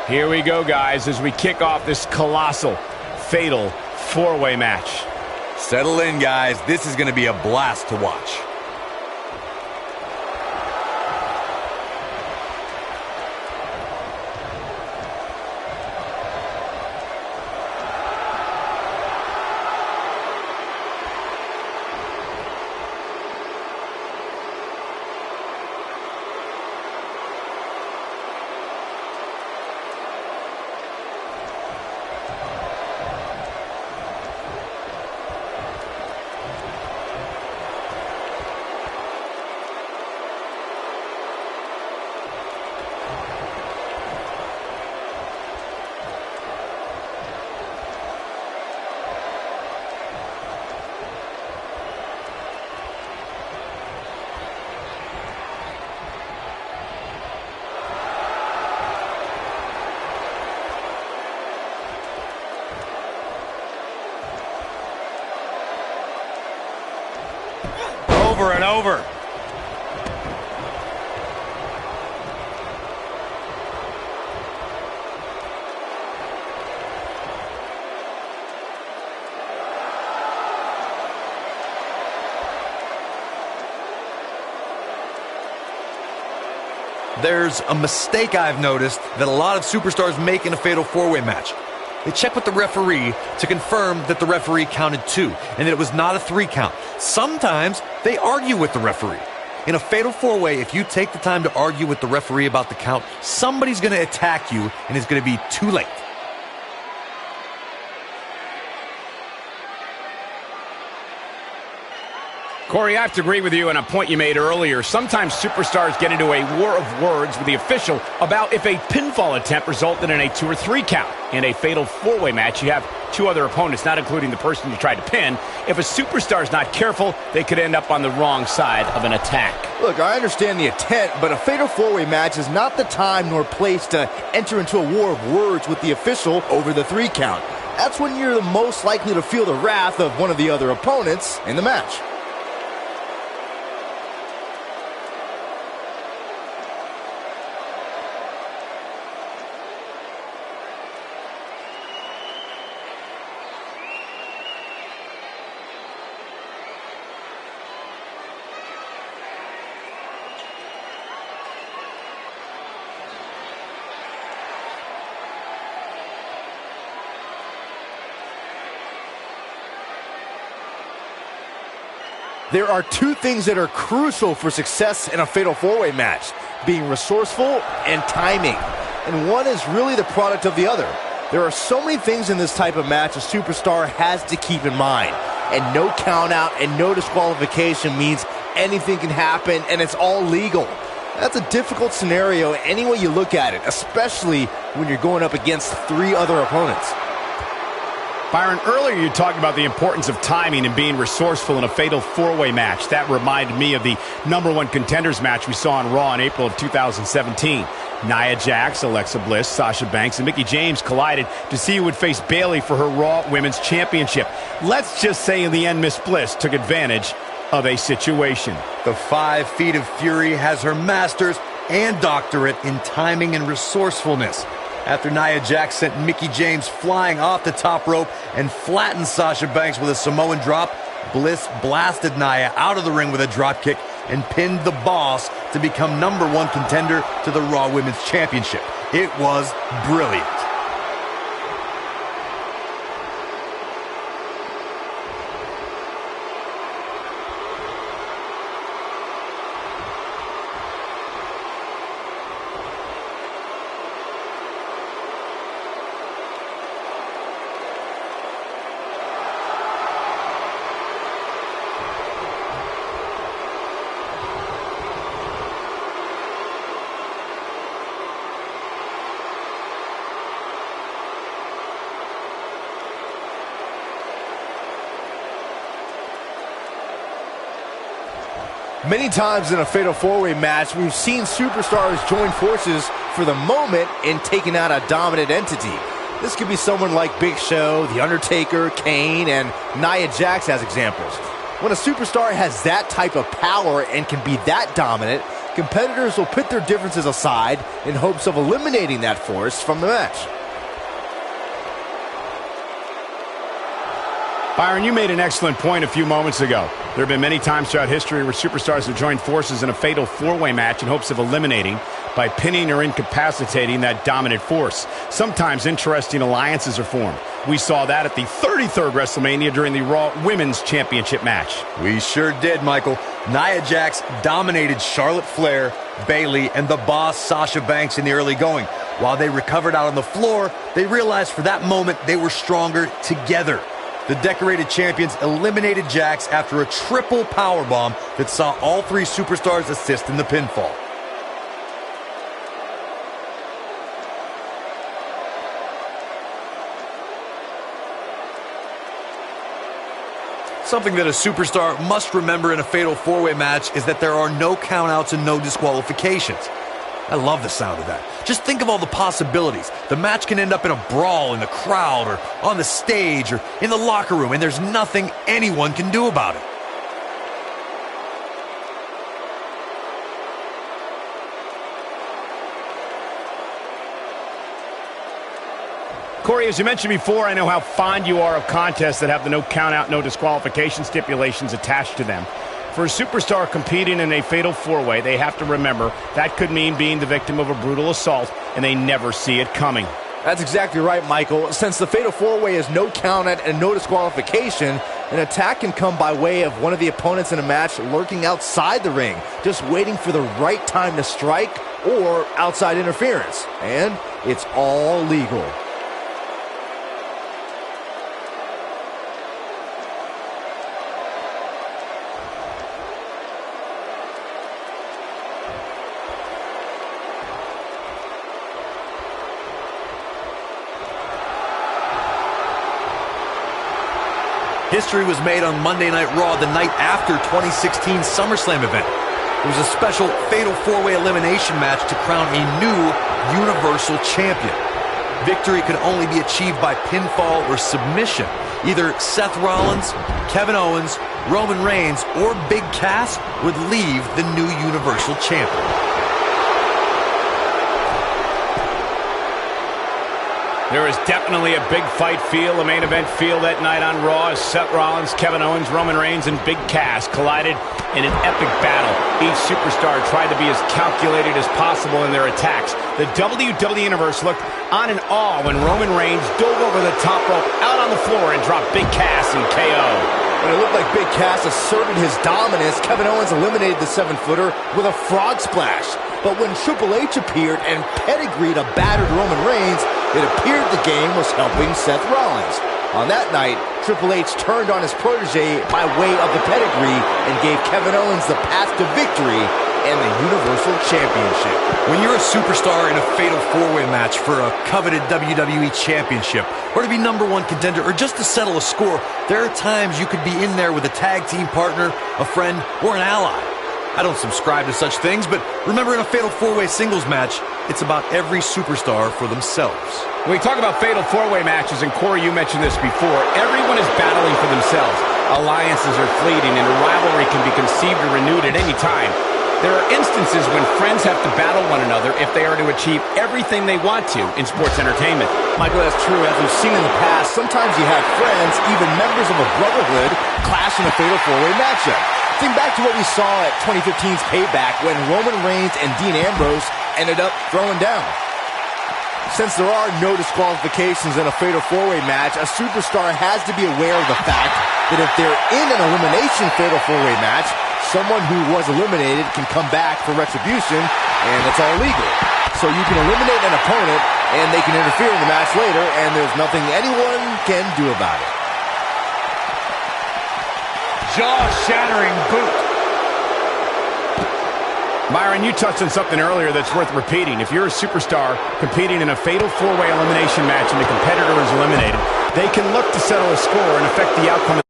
Here we go, guys, as we kick off this colossal, fatal four-way match. Settle in, guys. This is going to be a blast to watch. Over and over. There's a mistake I've noticed that a lot of superstars make in a fatal four-way match. They check with the referee to confirm that the referee counted 2 and that it was not a 3 count. Sometimes they argue with the referee. In a fatal four-way, if you take the time to argue with the referee about the count, somebody's going to attack you and it's going to be too late. Corey, I have to agree with you on a point you made earlier. Sometimes superstars get into a war of words with the official about if a pinfall attempt resulted in a 2 or 3 count. In a fatal four-way match, you have 2 other opponents, not including the person you tried to pin. If a superstar is not careful, they could end up on the wrong side of an attack. Look, I understand the intent, but a fatal four-way match is not the time nor place to enter into a war of words with the official over the 3 count. That's when you're the most likely to feel the wrath of one of the other opponents in the match. There are 2 things that are crucial for success in a fatal four-way match: being resourceful and timing. And one is really the product of the other. There are so many things in this type of match a superstar has to keep in mind. And no count out and no disqualification means anything can happen and it's all legal. That's a difficult scenario any way you look at it, especially when you're going up against 3 other opponents. Byron, earlier you talked about the importance of timing and being resourceful in a fatal four-way match. That reminded me of the #1 contenders match we saw on Raw in April of 2017. Nia Jax, Alexa Bliss, Sasha Banks, and Mickie James collided to see who would face Bayley for her Raw Women's Championship. Let's just say in the end, Miss Bliss took advantage of a situation. The 5 Feet of Fury has her master's and doctorate in timing and resourcefulness. After Nia Jax sent Mickie James flying off the top rope and flattened Sasha Banks with a Samoan drop, Bliss blasted Nia out of the ring with a dropkick and pinned the Boss to become #1 contender to the Raw Women's Championship. It was brilliant. Many times in a fatal four-way match, we've seen superstars join forces for the moment in taking out a dominant entity. This could be someone like Big Show, The Undertaker, Kane, and Nia Jax as examples. When a superstar has that type of power and can be that dominant, competitors will put their differences aside in hopes of eliminating that force from the match. Byron, you made an excellent point a few moments ago. There have been many times throughout history where superstars have joined forces in a fatal four-way match in hopes of eliminating, by pinning or incapacitating, that dominant force. Sometimes interesting alliances are formed. We saw that at the 33rd WrestleMania during the Raw Women's Championship match. We sure did, Michael. Nia Jax dominated Charlotte Flair, Bayley, and the Boss Sasha Banks in the early going. While they recovered out on the floor, they realized for that moment they were stronger together. The decorated champions eliminated Jax after a triple powerbomb that saw all three superstars assist in the pinfall. Something that a superstar must remember in a fatal four-way match is that there are no countouts and no disqualifications. I love the sound of that. Just think of all the possibilities. The match can end up in a brawl in the crowd or on the stage or in the locker room, and there's nothing anyone can do about it. Corey, as you mentioned before, I know how fond you are of contests that have the no count-out, no disqualification stipulations attached to them. For a superstar competing in a fatal four-way, they have to remember that could mean being the victim of a brutal assault, and they never see it coming. That's exactly right, Michael. Since the fatal four-way is no count-out and no disqualification, an attack can come by way of one of the opponents in a match lurking outside the ring, just waiting for the right time to strike, or outside interference. And it's all legal. History was made on Monday Night Raw the night after 2016 SummerSlam event. It was a special fatal four-way elimination match to crown a new Universal Champion. Victory could only be achieved by pinfall or submission. Either Seth Rollins, Kevin Owens, Roman Reigns, or Big Cass would leave the new Universal Champion. There is definitely a big fight feel, a main event feel that night on Raw as Seth Rollins, Kevin Owens, Roman Reigns, and Big Cass collided in an epic battle. Each superstar tried to be as calculated as possible in their attacks. The WWE Universe looked on in awe when Roman Reigns dove over the top rope out on the floor and dropped Big Cass in KO. When it looked like Big Cass asserted his dominance, Kevin Owens eliminated the 7-footer with a frog splash. But when Triple H appeared and pedigreed a battered Roman Reigns, it appeared the game was helping Seth Rollins. On that night, Triple H turned on his protege by way of the pedigree and gave Kevin Owens the path to victory and the Universal Championship. When you're a superstar in a fatal four-way match for a coveted WWE Championship, or to be #1 contender, or just to settle a score, there are times you could be in there with a tag team partner, a friend, or an ally. I don't subscribe to such things, but remember, in a fatal four-way singles match, it's about every superstar for themselves. When we talk about fatal four-way matches, and Corey, you mentioned this before, everyone is battling for themselves. Alliances are fleeting, and a rivalry can be conceived or renewed at any time. There are instances when friends have to battle one another if they are to achieve everything they want to in sports entertainment. Michael, that's true. As we've seen in the past, sometimes you have friends, even members of a brotherhood, clash in a fatal four-way matchup. Think back to what we saw at 2015's Payback when Roman Reigns and Dean Ambrose ended up throwing down. Since there are no disqualifications in a fatal four-way match, a superstar has to be aware of the fact that if they're in an elimination fatal four-way match, someone who was eliminated can come back for retribution, and it's all legal. So you can eliminate an opponent, and they can interfere in the match later, and there's nothing anyone can do about it. Jaw-shattering boot. Byron, you touched on something earlier that's worth repeating. If you're a superstar competing in a fatal four-way elimination match and the competitor is eliminated, they can look to settle a score and affect the outcome of